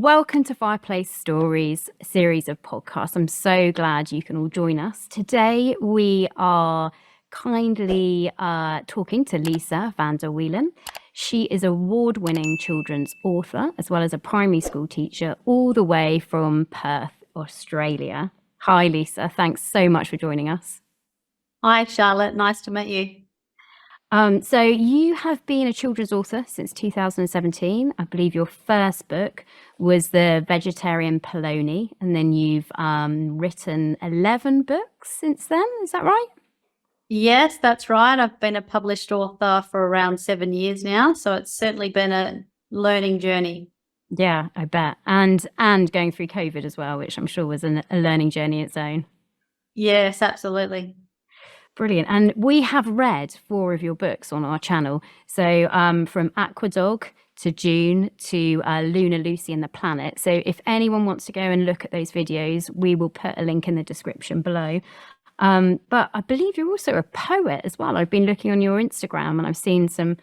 Welcome to Fireplace Stories series of podcasts. I'm so glad you can all join us. Today we are kindly talking to Lisa Van Der Wielen. She is award-winning children's author as well as a primary school teacher all the way from Perth, Australia. Hi Lisa, thanks so much for joining us. Hi, Charlotte. Nice to meet you. So you have been a children's author since 2017. I believe your first book was The Vegetarian Polony, and then you've written 11 books since then. Is that right? Yes, that's right. I've been a published author for around 7 years now, so it's certainly been a learning journey. Yeah, I bet. And going through COVID as well, which I'm sure was a learning journey its own. Yes, absolutely. Brilliant. And we have read 4 of your books on our channel. So from Aquadog to June to Luna, Lucy and the Planet. So if anyone wants to go and look at those videos, we will put a link in the description below. But I believe you're also a poet as well. I've been looking on your Instagram and I've seen some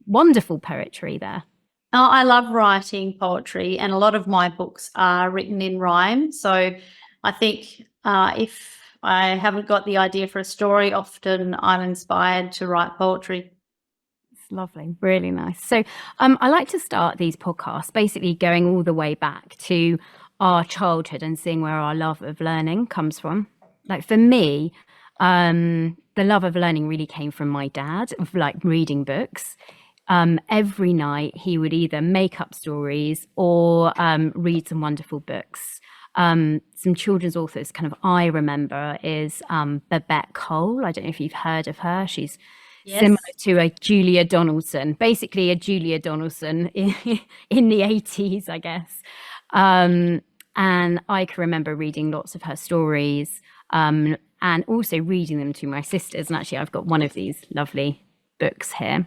wonderful poetry there. Oh, I love writing poetry, and a lot of my books are written in rhyme. So I think if I haven't got the idea for a story, often I'm inspired to write poetry. It's lovely, really nice. So I like to start these podcasts basically going all the way back to our childhood and seeing where our love of learning comes from. Like for me, the love of learning really came from my dad, of like reading books. Every night he would either make up stories or read some wonderful books. Some children's authors kind of I remember is Babette Cole. I don't know if you've heard of her. She's similar Yes. to a Julia Donaldson, basically a Julia Donaldson in the 80s, I guess. And I can remember reading lots of her stories and also reading them to my sisters. And actually, I've got one of these lovely books here.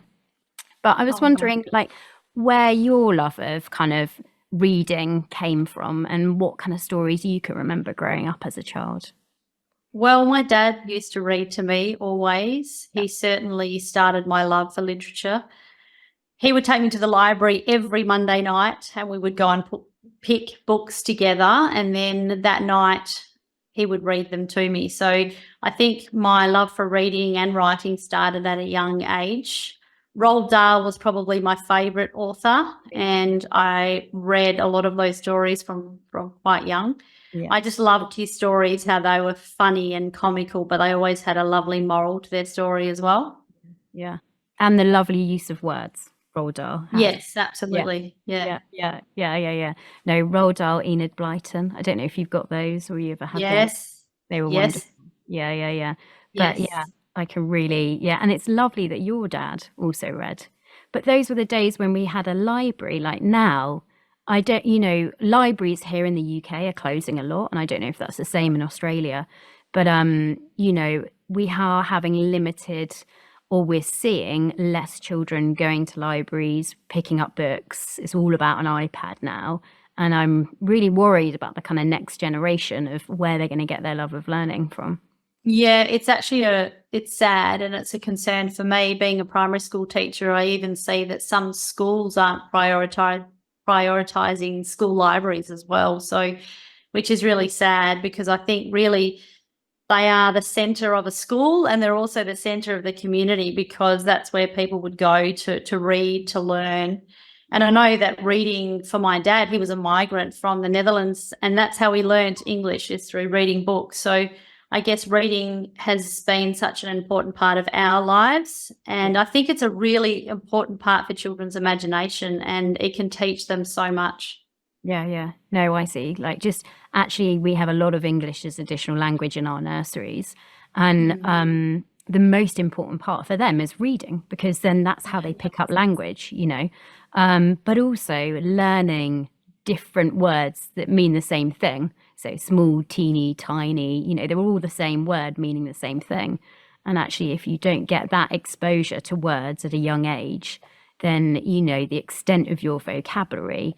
But I was Oh, wow. wondering, like, where your love of kind of reading came from and what kind of stories you can remember growing up as a child. Well, my dad used to read to me always. He certainly started my love for literature. He would take me to the library every Monday night and we would go and pick books together. And then that night he would read them to me. So I think my love for reading and writing started at a young age. Roald Dahl was probably my favourite author, and I read a lot of those stories from quite young. Yeah. I just loved his stories, how they were funny and comical, but they always had a lovely moral to their story as well. Yeah. And the lovely use of words, Roald Dahl had. Yes, absolutely. Yeah. Yeah. No, Roald Dahl, Enid Blyton. I don't know if you've got those or you ever had those. Yes. They were Yes. wonderful. Yeah. But yeah, Yes. I can really, and it's lovely that your dad also read. But those were the days when we had a library. Like now, I don't, libraries here in the UK are closing a lot, and I don't know if that's the same in Australia. But we are having limited, or we're seeing less children going to libraries, picking up books. It's all about an iPad now. And I'm really worried about the kind of next generation of where they're going to get their love of learning from. Yeah, it's actually it's sad, and it's a concern for me being a primary school teacher. I even see that some schools aren't prioritizing school libraries as well. So, which is really sad because I think really they are the center of a school and they're also the center of the community because that's where people would go to read, to learn. And I know that reading for my dad, he was a migrant from the Netherlands, and that's how he learned English, is through reading books. So I guess reading has been such an important part of our lives, and I think it's a really important part for children's imagination, and it can teach them so much. Yeah. No, I see. Like just actually we have a lot of English as additional language in our nurseries. And the most important part for them is reading because then that's how they pick up language, but also learning different words that mean the same thing. So small, teeny, tiny, they're all the same word meaning the same thing. And actually, if you don't get that exposure to words at a young age, then, the extent of your vocabulary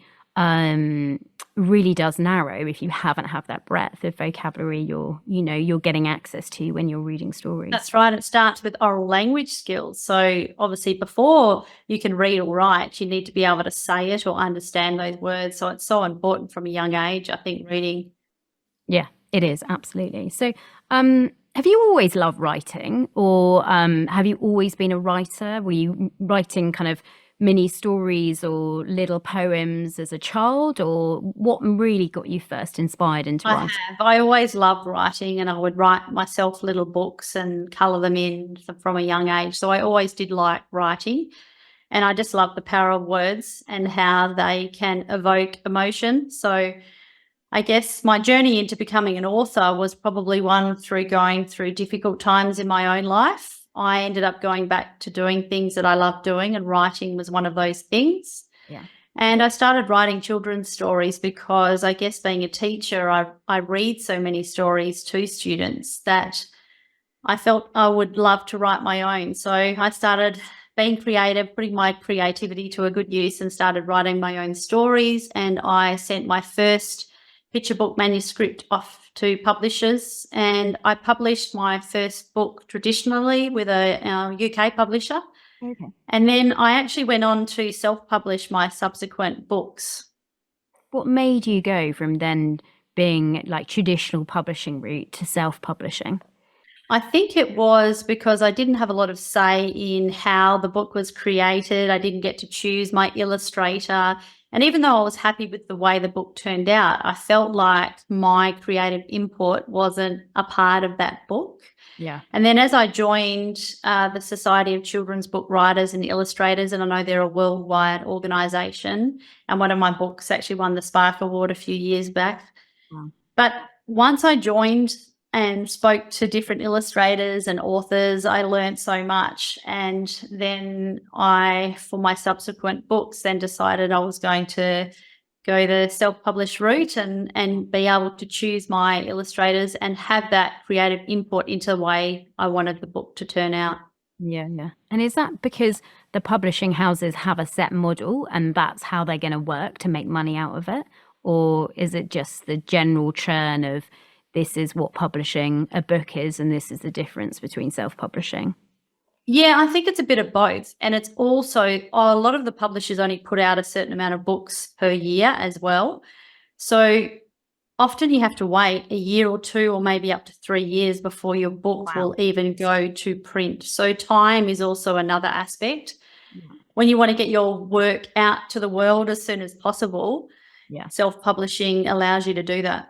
really does narrow if you haven't had that breadth of vocabulary you're getting access to when you're reading stories. That's right. It starts with oral language skills. So obviously before you can read or write, you need to be able to say it or understand those words. So it's so important from a young age, I think, reading. Yeah, it is, absolutely. So have you always loved writing, or have you always been a writer? Were you writing kind of mini stories or little poems as a child, or what really got you first inspired into I writing? have. I always loved writing, and I would write myself little books and colour them in from a young age. So I always did like writing, and I just love the power of words and how they can evoke emotion. So I guess my journey into becoming an author was probably one through going through difficult times in my own life. I ended up going back to doing things that I love doing, and writing was one of those things. Yeah. And I started writing children's stories because I guess being a teacher, I read so many stories to students that I felt I would love to write my own. So I started being creative, putting my creativity to a good use, and started writing my own stories. And I sent my first picture book manuscript off to publishers, and I published my first book traditionally with a UK publisher. Okay. And then I actually went on to self-publish my subsequent books. What made you go from then being like traditional publishing route to self-publishing? I think it was because I didn't have a lot of say in how the book was created. I didn't get to choose my illustrator. And even though I was happy with the way the book turned out, I felt like my creative input wasn't a part of that book. Yeah. And then as I joined the Society of Children's Book Writers and Illustrators, and I know they're a worldwide organisation, and one of my books actually won the Spark Award a few years back. Wow. But once I joined and spoke to different illustrators and authors, I learned so much. And then for my subsequent books, then decided I was going to go the self-published route and be able to choose my illustrators and have that creative input into the way I wanted the book to turn out. Yeah, yeah. And is that because the publishing houses have a set model and that's how they're going to work to make money out of it? Or is it just the general churn of this is what publishing a book is and this is the difference between self-publishing? Yeah, I think it's a bit of both. And it's also a lot of the publishers only put out a certain amount of books per year as well. So often you have to wait a year or two or maybe up to 3 years before your book Wow. will even go to print. So time is also another aspect. Yeah. When you want to get your work out to the world as soon as possible, Yeah. self-publishing allows you to do that.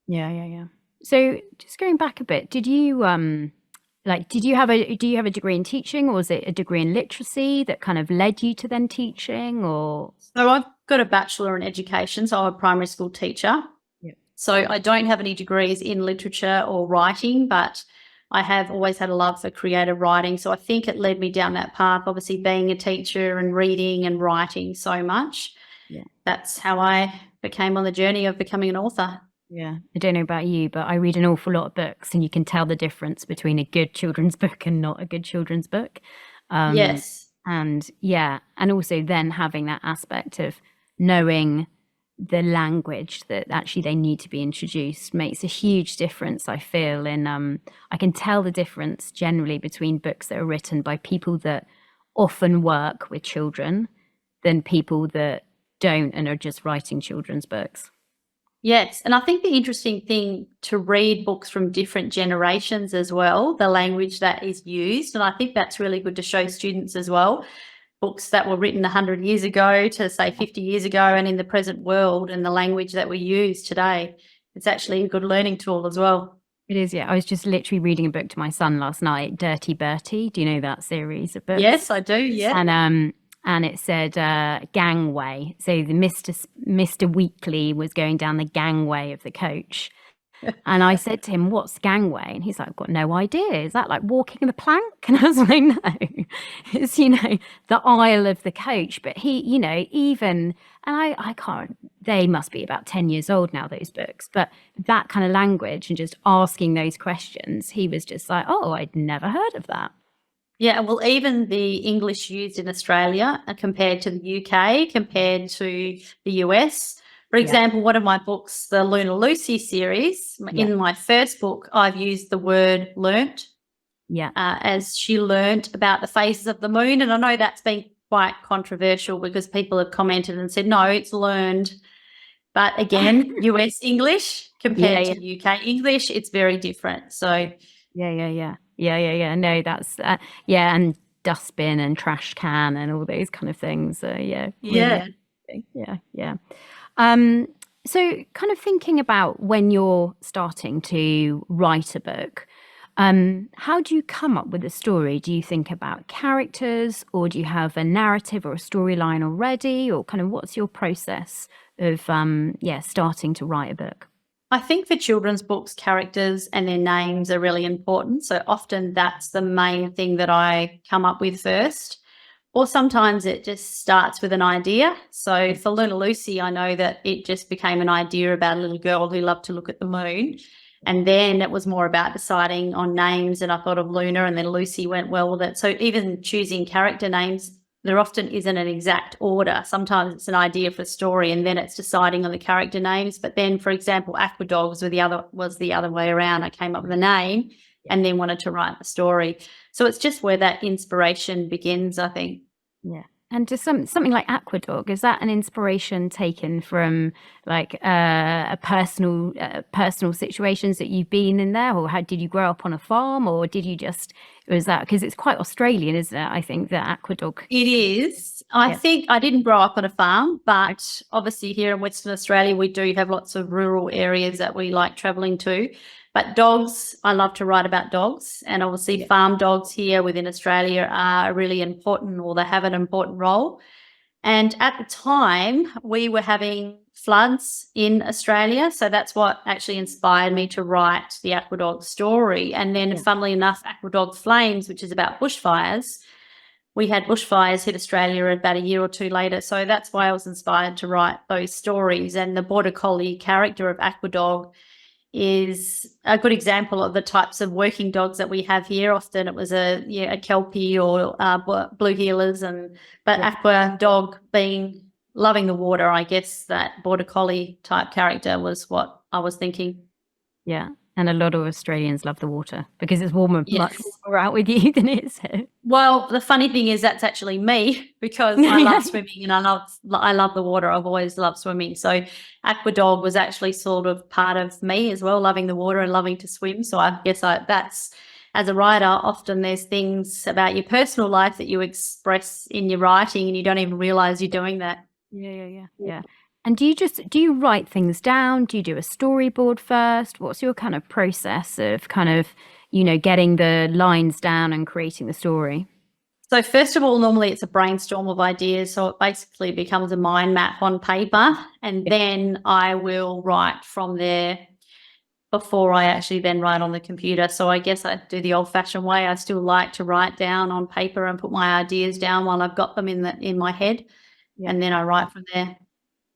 Yeah, yeah, yeah. So just going back a bit, do you have a degree in teaching, or was it a degree in literacy that kind of led you to then teaching, or? So I've got a bachelor in education, so I'm a primary school teacher. Yeah. So I don't have any degrees in literature or writing, but I have always had a love for creative writing. So I think it led me down that path, obviously being a teacher and reading and writing so much. Yeah. That's how I became on the journey of becoming an author. Yeah, I don't know about you, but I read an awful lot of books, and you can tell the difference between a good children's book and not a good children's book. Yes. And yeah, and also then having that aspect of knowing the language that actually they need to be introduced makes a huge difference, I feel. And I can tell the difference generally between books that are written by people that often work with children than people that don't and are just writing children's books. Yes, and I think the interesting thing to read books from different generations as well, the language that is used, and I think that's really good to show students as well, books that were written 100 years ago to say 50 years ago and in the present world and the language that we use today. It's actually a good learning tool as well. It is, yeah. I was just literally reading a book to my son last night, Dirty Bertie. Do you know that series of books? Yes, I do, yeah. And it said gangway. So the Mr. Weekly was going down the gangway of the coach. And I said to him, "What's gangway?" And he's like, "I've got no idea. Is that like walking the plank?" And I was like, "No, it's, the aisle of the coach." But he, even, and I can't, they must be about 10 years old now, those books. But that kind of language and just asking those questions, he was just like, "Oh, I'd never heard of that." Yeah, well, even the English used in Australia compared to the UK, compared to the US, For example, one of my books, the Lunar Lucy series, in my first book, I've used the word learnt. As she learnt about the phases of the moon. And I know that's been quite controversial because people have commented and said, no, it's learned. But again, US English compared to UK English, it's very different. So no, that's and dustbin and trash can and all those kind of things. So kind of thinking about when you're starting to write a book, how do you come up with a story? Do you think about characters, or do you have a narrative or a storyline already, or kind of what's your process of starting to write a book? I think for children's books, characters and their names are really important. So often that's the main thing that I come up with first. Or sometimes it just starts with an idea. So for Lunar Lucy, I know that it just became an idea about a little girl who loved to look at the moon. And then it was more about deciding on names, and I thought of Luna, and then Lucy went well with it. So even choosing character names, there often isn't an exact order. Sometimes it's an idea for a story and then it's deciding on the character names. But then, for example, Aquadogs was the other way around. I came up with a name and then wanted to write the story. So it's just where that inspiration begins, I think. Yeah. And just something like Aquadog, is that an inspiration taken from like a personal situations that you've been in there, or how did you grow up on a farm, or did you just was that because it's quite Australian, isn't it? I think the Aquadog. It is. I think I didn't grow up on a farm, but obviously here in Western Australia we do have lots of rural areas that we like travelling to. But dogs, I love to write about dogs, and obviously farm dogs here within Australia are really important, or they have an important role. And at the time, we were having floods in Australia, so that's what actually inspired me to write the Aquadog story. And then, funnily enough, Aquadog Flames, which is about bushfires, we had bushfires hit Australia about a year or two later, so that's why I was inspired to write those stories. And the Border Collie character of Aquadog is a good example of the types of working dogs that we have here. Often it was a Kelpie or blue heelers, but Aqua Dog being loving the water. I guess that Border Collie type character was what I was thinking. Yeah, and a lot of Australians love the water because it's much warmer out with you than it is here. Well, the funny thing is that's actually me, because I love swimming and I love the water. I've always loved swimming. So Aquadog was actually sort of part of me as well, loving the water and loving to swim. So I guess that's, as a writer, often there's things about your personal life that you express in your writing and you don't even realize you're doing that. Yeah. And do you write things down? Do you do a storyboard first? What's your kind of process of kind of, getting the lines down and creating the story? So first of all, normally it's a brainstorm of ideas. So it basically becomes a mind map on paper, and then I will write from there before I actually then write on the computer. So I guess I do the old-fashioned way. I still like to write down on paper and put my ideas down while I've got them in my head, and then I write from there.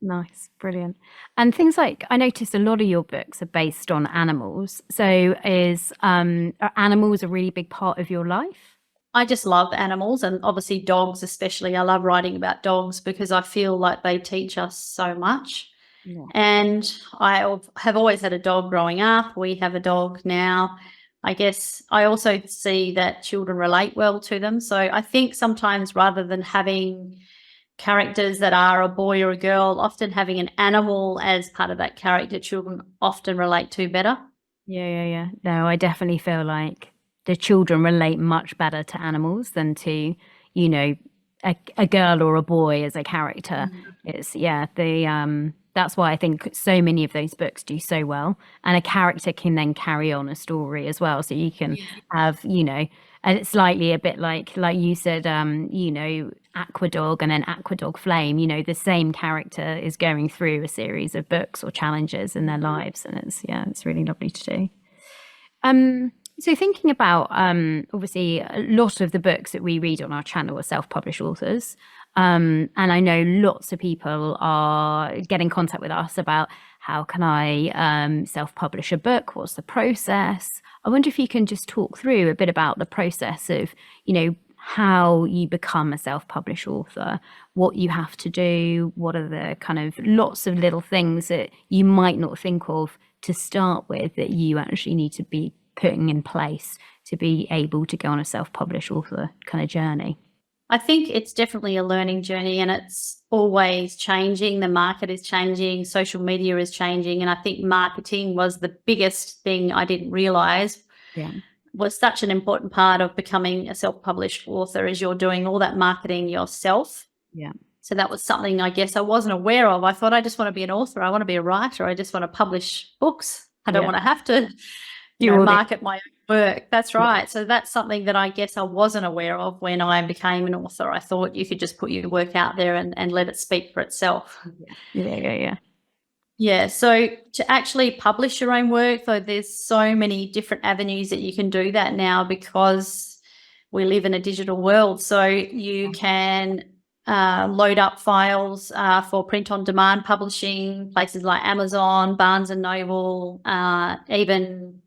Nice, brilliant. And things like, I noticed a lot of your books are based on animals. So are animals a really big part of your life? I just love animals, and obviously dogs especially. I love writing about dogs because I feel like they teach us so much. Yeah. And I have always had a dog growing up. We have a dog now. I guess I also see that children relate well to them. So I think sometimes rather than having characters that are a boy or a girl, often having an animal as part of that character, children often relate to better. Yeah. No, I definitely feel like the children relate much better to animals than to, a girl or a boy as a character. It's that's why I think so many of those books do so well, and a character can then carry on a story as well. So you can have, and it's slightly a bit like you said, Aquadog and then Aquadog Flame, the same character is going through a series of books or challenges in their lives. And it's really lovely to do. So thinking about, obviously, a lot of the books that we read on our channel are self-published authors. And I know lots of people are getting in contact with us about how can I self-publish a book? What's the process? I wonder if you can just talk through a bit about the process of, how you become a self-published author, what you have to do, what are the kind of lots of little things that you might not think of to start with that you actually need to be putting in place to be able to go on a self-published author kind of journey? I think it's definitely a learning journey, and it's always changing. The market is changing, social media is changing, and I think marketing was the biggest thing I didn't realize Yeah. was such an important part of becoming a self-published author, is you're doing all that marketing yourself. Yeah. So that was something I guess I wasn't aware of. I thought I just want to be an author. I want to be a writer. I just want to publish books. I don't want to have to market my own work. That's right. Yeah. So that's something that I guess I wasn't aware of when I became an author. I thought you could just put your work out there and let it speak for itself. Yeah. So to actually publish your own work, though, there's so many different avenues that you can do that now, because we live in a digital world. So you can load up files for print-on-demand publishing, places like Amazon, Barnes and Noble, even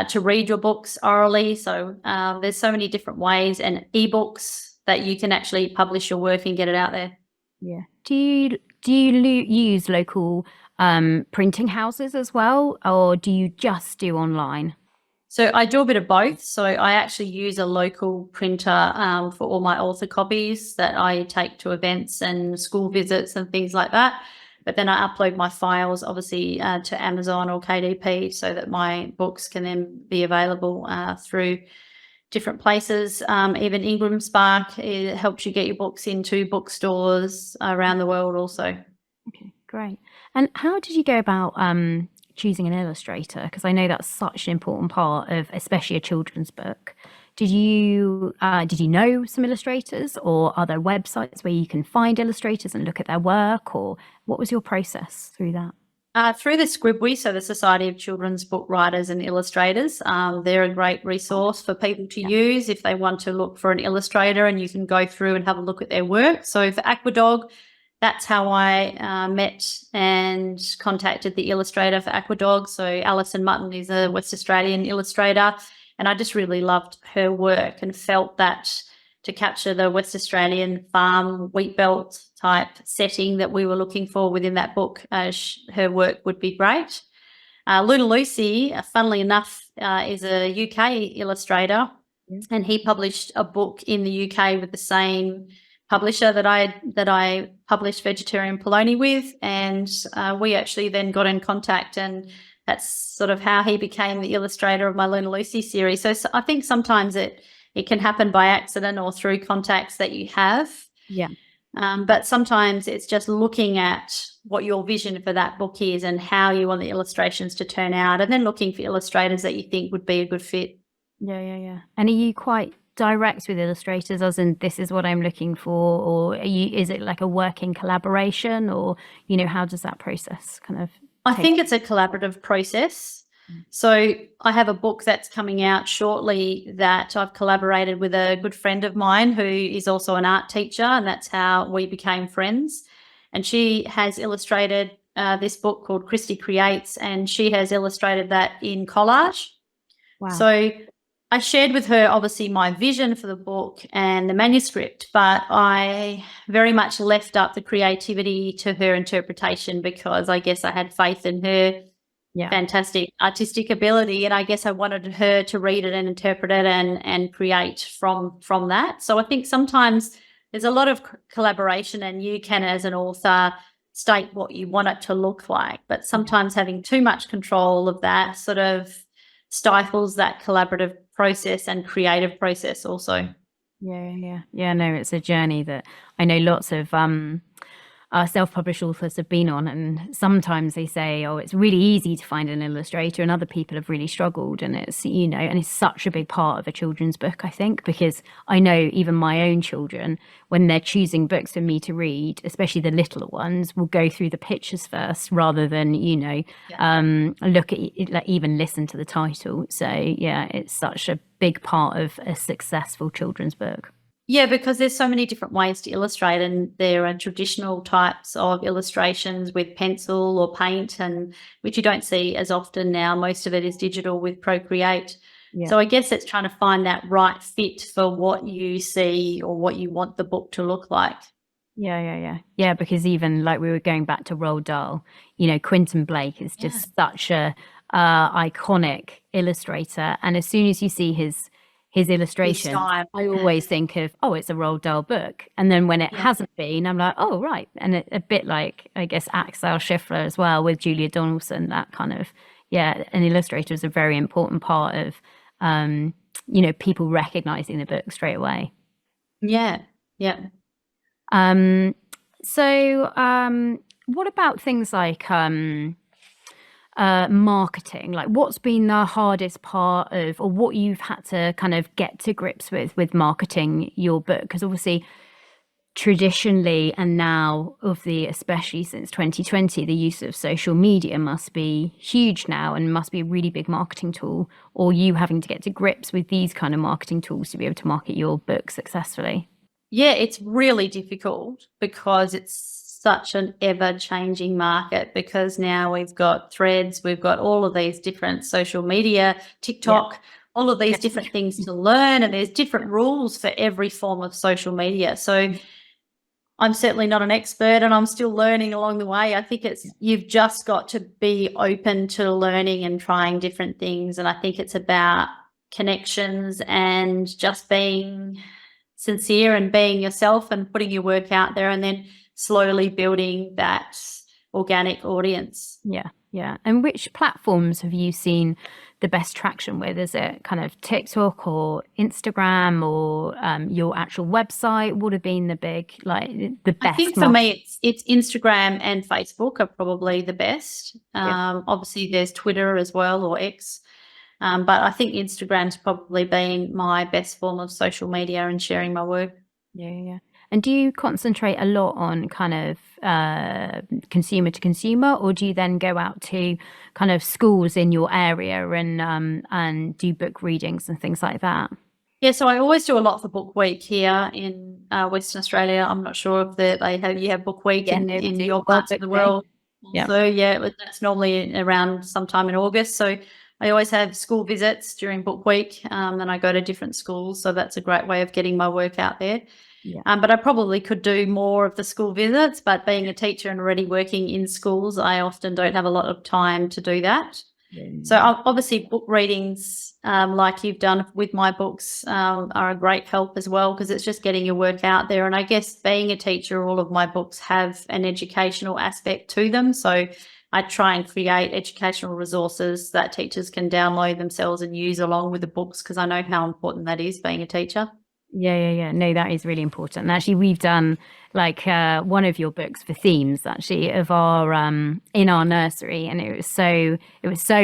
to read your books orally. So there's so many different ways, and ebooks that you can actually publish your work and get it out there. Yeah. Do you use local printing houses as well, or do you just do online? So I do a bit of both. So I actually use a local printer for all my author copies that I take to events and school visits and things like that. But then I upload my files, obviously, to Amazon or KDP, so that my books can then be available through different places. Even Ingram Spark, it helps you get your books into bookstores around the world also. Okay, great. And how did you go about choosing an illustrator? Because I know that's such an important part of especially a children's book. Did you know some illustrators, or are there websites where you can find illustrators and look at their work, or what was your process through that? Through the Scribwe, so the Society of Children's Book Writers and Illustrators, they're a great resource for people to use if they want to look for an illustrator, and you can go through and have a look at their work. So for Aquadog, that's how I met and contacted the illustrator for Aquadog. So Alison Mutton is a West Australian illustrator, and I just really loved her work and felt that to capture the West Australian farm wheat belt type setting that we were looking for within that book, her work would be great. Luna Lucy, funnily enough, is a UK illustrator, and he published a book in the UK with the same publisher that I published Vegetarian Polony with, and we actually then got in contact, and that's sort of how he became the illustrator of my Luna Lucy series. So I think sometimes it can happen by accident or through contacts that you have. Yeah. But sometimes it's just looking at what your vision for that book is and how you want the illustrations to turn out, and then looking for illustrators that you think would be a good fit. Yeah. And are you quite direct with illustrators, as in this is what I'm looking for, or is it like a working collaboration, or how does that process kind of I think it's a collaborative process. So I have a book that's coming out shortly that I've collaborated with a good friend of mine who is also an art teacher, and that's how we became friends. And she has illustrated this book called Christy Creates, and she has illustrated that in collage. Wow. So I shared with her, obviously, my vision for the book and the manuscript, but I very much left up the creativity to her interpretation, because I guess I had faith in her fantastic artistic ability, and I guess I wanted her to read it and interpret it and create from that. So I think sometimes there's a lot of collaboration, and you can, as an author, state what you want it to look like, but sometimes having too much control of that sort of stifles that collaborative process and creative process also. Yeah. No, it's a journey that I know lots of self-published authors have been on, and sometimes they say, oh, it's really easy to find an illustrator, and other people have really struggled, and it's and it's such a big part of a children's book, I think, because I know even my own children, when they're choosing books for me to read, especially the littler ones, will go through the pictures first rather than look at it, like even listen to the title. So it's such a big part of a successful children's book. Yeah, because there's so many different ways to illustrate, and there are traditional types of illustrations with pencil or paint, and which you don't see as often now. Most of it is digital with Procreate. Yeah. So I guess it's trying to find that right fit for what you see or what you want the book to look like. Yeah, because even like we were going back to Roald Dahl, Quentin Blake is Yeah. just such a iconic illustrator. And as soon as you see his His illustrations, style. I always think of, oh, it's a Roald Dahl book. And then when it Yeah. hasn't been, I'm like, oh, right. And a bit like, I guess, Axel Scheffler as well with Julia Donaldson, that kind of, an illustrator is a very important part of, people recognizing the book straight away. Yeah. Yeah. What about things like marketing? Like, what's been the hardest part of, or what you've had to kind of get to grips with marketing your book? Because obviously, traditionally and now, especially since 2020, the use of social media must be huge now and must be a really big marketing tool. Or you having to get to grips with these kind of marketing tools to be able to market your book successfully. Yeah, it's really difficult because it's such an ever-changing market, because now we've got Threads, we've got all of these different social media, TikTok, all of these different things to learn, and there's different rules for every form of social media. So I'm certainly not an expert and I'm still learning along the way. I think you've just got to be open to learning and trying different things. And I think it's about connections and just being sincere and being yourself and putting your work out there, and then slowly building that organic audience. Yeah. And which platforms have you seen the best traction with? Is it kind of TikTok or Instagram or your actual website? What have been the best? I think for me, it's Instagram and Facebook are probably the best. Obviously, there's Twitter as well, or X. But I think Instagram's probably been my best form of social media and sharing my work. Yeah. And do you concentrate a lot on kind of consumer to consumer, or do you then go out to kind of schools in your area and do book readings and things like that? Yeah, so I always do a lot for Book Week here in Western Australia. I'm not sure if you have Book Week in your parts of the world. So that's normally around sometime in August. So I always have school visits during Book Week, and I go to different schools. So that's a great way of getting my work out there. But I probably could do more of the school visits, but being a teacher and already working in schools, I often don't have a lot of time to do that. So obviously book readings, like you've done with my books, are a great help as well, because it's just getting your work out there. And I guess being a teacher, all of my books have an educational aspect to them. So I try and create educational resources that teachers can download themselves and use along with the books, because I know how important that is, being a teacher. Yeah. No, that is really important. And actually, we've done one of your books for themes actually of our in our nursery, and it was so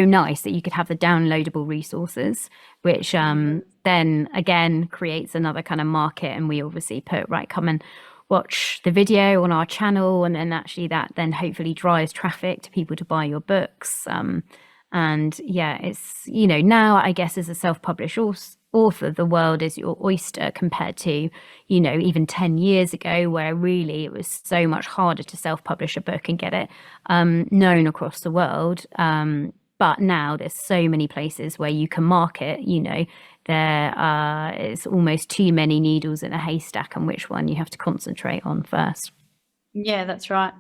nice that you could have the downloadable resources, which then again creates another kind of market. And we obviously put come and watch the video on our channel, and then actually that then hopefully drives traffic to people to buy your books. And it's now I guess as a self-published author, the world is your oyster compared to even 10 years ago, where really it was so much harder to self-publish a book and get it known across the world. But now there's so many places where you can market. It's almost too many needles in a haystack on which one you have to concentrate on first. Yeah, that's right.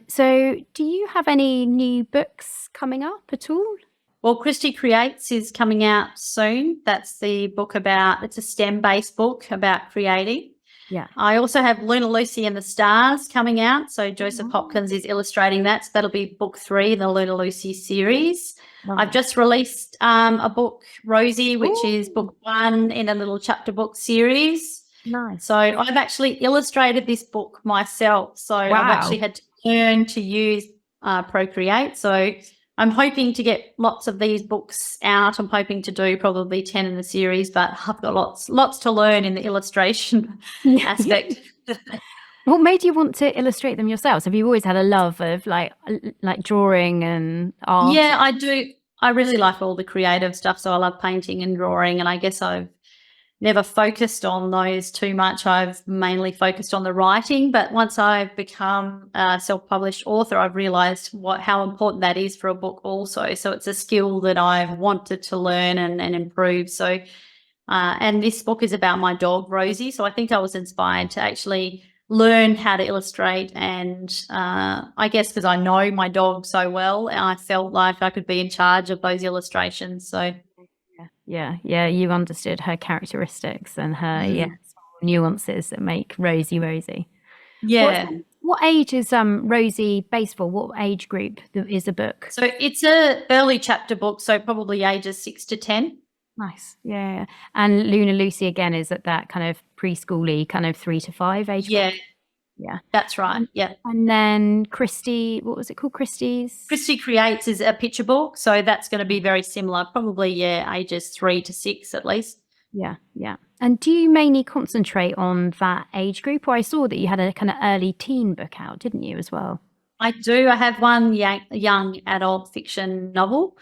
So do you have any new books coming up at all? Well, Christy Creates is coming out soon. That's the book it's a STEM-based book about creating. Yeah. I also have Luna Lucy and the Stars coming out. So Joseph Hopkins is illustrating that. So that'll be book 3 in the Luna Lucy series. I've just released a book, Rosie, which is book 1 in a little chapter book series. Nice. So I've actually illustrated this book myself. So I've actually had to learn to use Procreate. So I'm hoping to get lots of these books out. I'm hoping to do probably 10 in the series, but I've got lots to learn in the illustration aspect. What made you want to illustrate them yourselves? Have you always had a love of like drawing and art? Yeah, I do. I really like all the creative stuff. So I love painting and drawing, and I guess I've never focused on those too much. I've mainly focused on the writing, but once I've become a self-published author, I've realized how important that is for a book also. So it's a skill that I've wanted to learn and improve. So, and this book is about my dog, Rosie. So I think I was inspired to actually learn how to illustrate, and I guess because I know my dog so well, and I felt like I could be in charge of those illustrations. So yeah, you understood her characteristics and her small nuances that make Rosie Rosie. yeah. What age is Rosie based for? What age group is the book? So it's a early chapter book, so probably ages 6 to 10. Nice. Yeah. And Luna Lucy again is at that kind of preschooly kind of 3 to 5 age Yeah, group. Yeah. that's right. Yeah. And then Christy, what was it called? Christy Creates is a picture book, so that's going to be very similar, probably ages 3 to 6 at least. Yeah. And do you mainly concentrate on that age group? Or I saw that you had a kind of early teen book out, didn't you, as well? I do. I have one young adult fiction novel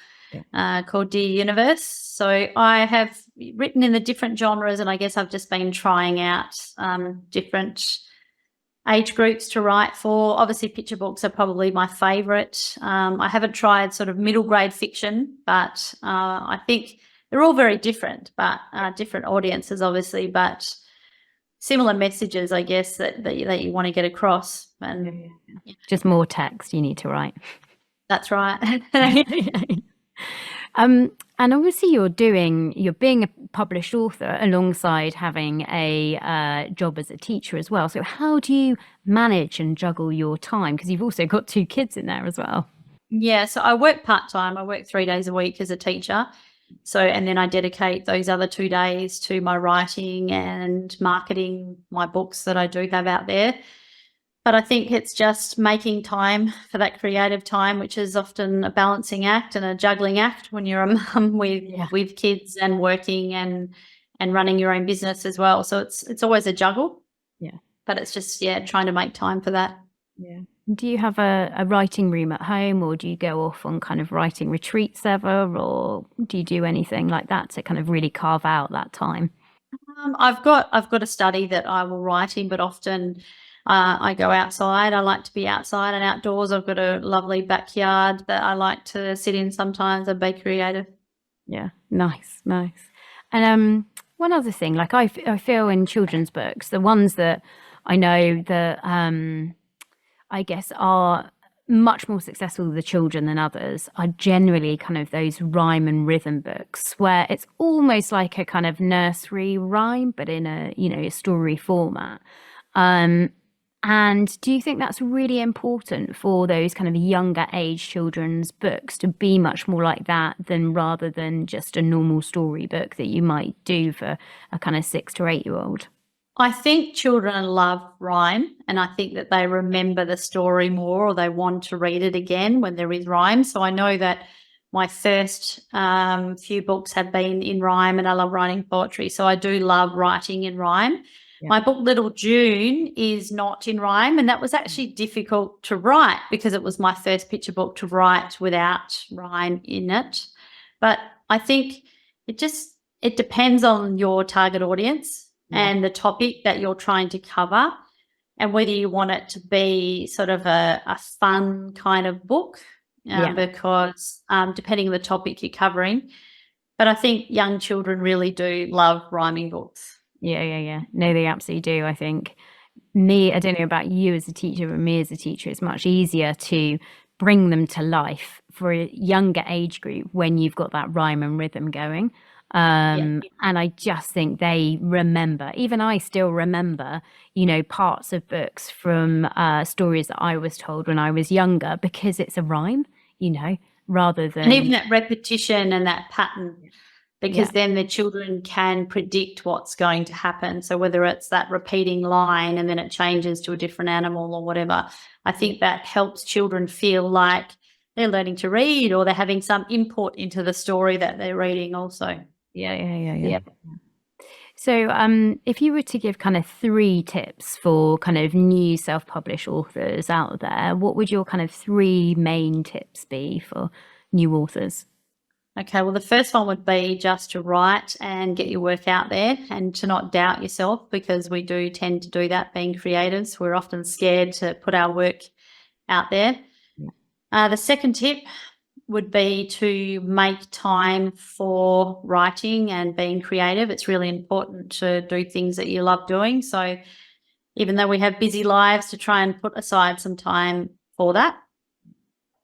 called Dear Universe. So I have written in the different genres, and I guess I've just been trying out different age groups to write for. Obviously, picture books are probably my favourite. I haven't tried sort of middle grade fiction, but I think they're all very different, but different audiences, obviously, but similar messages, I guess, that you want to get across. And just more text you need to write. That's right. And obviously you're being a published author alongside having a job as a teacher as well. So how do you manage and juggle your time? Because you've also got 2 kids in there as well. Yeah, so I work part-time. I work 3 days a week as a teacher. So, and then I dedicate those other 2 days to my writing and marketing my books that I do have out there. But I think it's just making time for that creative time, which is often a balancing act and a juggling act when you're a mum with kids and working and running your own business as well. So it's always a juggle. Yeah. But it's just trying to make time for that. Yeah. Do you have a writing room at home, or do you go off on kind of writing retreats ever, or do you do anything like that to kind of really carve out that time? I've got a study that I will write in, but often I go outside. I like to be outside and outdoors. I've got a lovely backyard that I like to sit in sometimes and be creative. Yeah, nice. And one other thing, like I feel in children's books, the ones that I know that I guess are much more successful with the children than others are generally kind of those rhyme and rhythm books where it's almost like a kind of nursery rhyme, but in a story format. And do you think that's really important for those kind of younger age children's books to be much more like that rather than just a normal storybook that you might do for a kind of 6 to 8-year-old? I think children love rhyme, and I think that they remember the story more, or they want to read it again when there is rhyme. So I know that my first few books have been in rhyme, and I love writing poetry. So I do love writing in rhyme. Yeah. My book Little June is not in rhyme, and that was actually difficult to write because it was my first picture book to write without rhyme in it. But I think it depends on your target audience. Yeah. And the topic that you're trying to cover, and whether you want it to be sort of a fun kind of book, because depending on the topic you're covering. But I think young children really do love rhyming books. Yeah. No, they absolutely do. I think I don't know about you as a teacher, but me as a teacher, it's much easier to bring them to life for a younger age group when you've got that rhyme and rhythm going. And I just think they remember, even I still remember, parts of books from stories that I was told when I was younger because it's a rhyme, rather than. And even that repetition and that pattern, because then the children can predict what's going to happen. So whether it's that repeating line and then it changes to a different animal or whatever, I think that helps children feel like they're learning to read, or they're having some input into the story that they're reading also. Yeah. So if you were to give kind of 3 tips for kind of new self-published authors out there, what would your kind of 3 main tips be for new authors? Okay, well, the first one would be just to write and get your work out there and to not doubt yourself, because we do tend to do that being creatives. We're often scared to put our work out there. The second tip would be to make time for writing and being creative. It's really important to do things that you love doing. So even though we have busy lives, to try and put aside some time for that.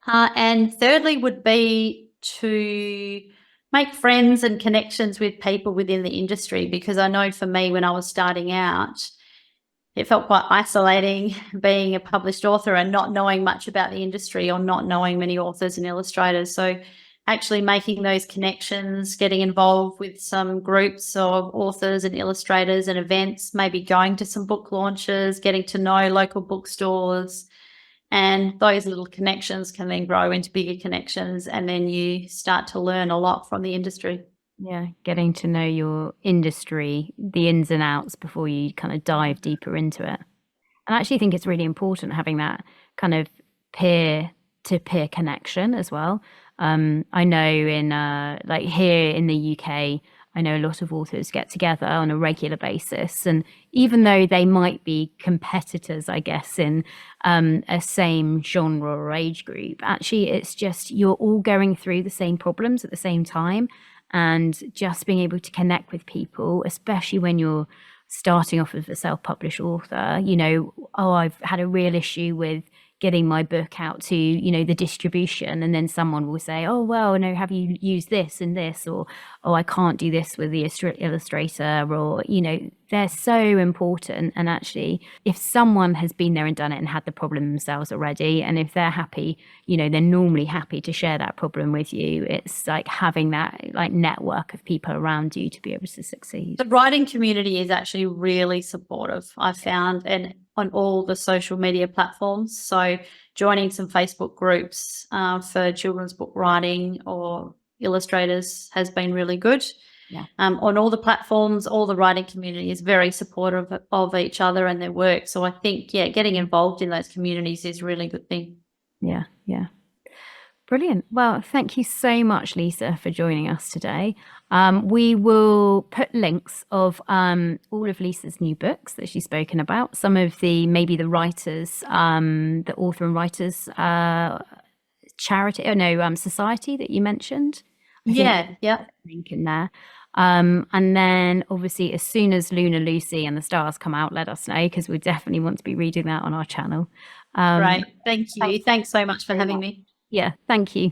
And thirdly would be to make friends and connections with people within the industry, because I know for me, when I was starting out, it felt quite isolating being a published author and not knowing much about the industry or not knowing many authors and illustrators. So actually making those connections, getting involved with some groups of authors and illustrators and events, maybe going to some book launches, getting to know local bookstores, and those little connections can then grow into bigger connections, and then you start to learn a lot from the industry. Yeah, getting to know your industry, the ins and outs before you kind of dive deeper into it. And I actually think it's really important having that kind of peer-to-peer connection as well. I know in like here in the UK, I know a lot of authors get together on a regular basis, and even though they might be competitors, I guess, in a same genre or age group, actually it's just you're all going through the same problems at the same time, and just being able to connect with people, especially when you're starting off as a self-published author, you know, oh, I've had a real issue with getting my book out to, you know, the distribution, and then someone will say, oh, well, no, have you used this and this, or oh, I can't do this with the illustrator, or, you know, they're so important. And actually, if someone has been there and done it and had the problem themselves already, and if they're happy, you know, they're normally happy to share that problem with you. It's like having that like network of people around you to be able to succeed. The writing community is actually really supportive, I've found, and on all the social media platforms. So joining some Facebook groups for children's book writing or illustrators has been really good. Yeah. On all the platforms, all the writing community is very supportive of each other and their work. So I think, yeah, getting involved in those communities is a really good thing. Yeah, yeah. Brilliant. Well, thank you so much, Lisa, for joining us today. We will put links of all of Lisa's new books that she's spoken about, some of the maybe the writers, the author and writers charity, society that you mentioned. Yeah. Link in there. And then obviously as soon as Luna, Lucy and the Stars come out, let us know, because we definitely want to be reading that on our channel. Right. Thank you. Thanks so much for having me. Yeah, thank you.